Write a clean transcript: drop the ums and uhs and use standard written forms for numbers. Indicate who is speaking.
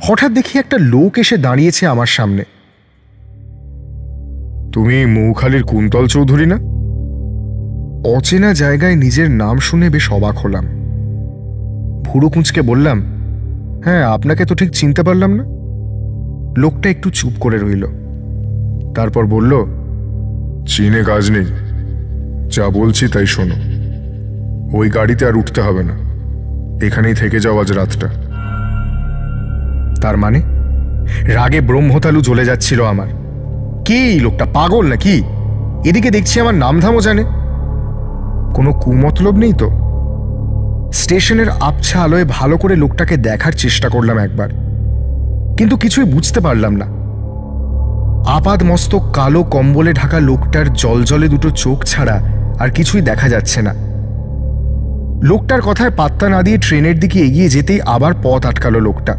Speaker 1: হঠাৎ দেখি একটা লোক এসে দাঁড়িয়েছে আমার সামনে। তুমি মৌখালির কুন্তল চৌধুরী না? অচেনা জায়গায় নিজের নাম শুনে বেশ অবাক হলাম। ভুরু কুঁচকে বললাম, হ্যাঁ, আপনাকে তো ঠিক চিনতে পারলাম না। লোকটা একটু চুপ করে রইল, তারপর বলল, চিনে কাজ নেই, যা বলছি তাই শোনো। ওই গাড়িতে আর উঠতে হবে না, এখানেই থেকে যাও আজ রাতটা। তার মানে? রাগে ব্রহ্মতালু জ্বলে যাচ্ছিল আমার। কে এই লোকটা, পাগল নাকি? এদিকে দেখছি আমার নামধামও জানে। কোনো কুমতলব নেই তো? স্টেশনের আবছা আলোয় ভালো করে লোকটাকে দেখার চেষ্টা করলাম একবার, কিন্তু কিছুই বুঝতে পারলাম না। আপাদ মস্তক কালো কম্বলে ঢাকা লোকটার জলজলে দুটো চোখ ছাড়া আর কিছুই দেখা যাচ্ছে না। লোকটার কথায় পাত্তা না দিয়ে ট্রেনের দিকে এগিয়ে যেতেই আবার পথ আটকালো লোকটা।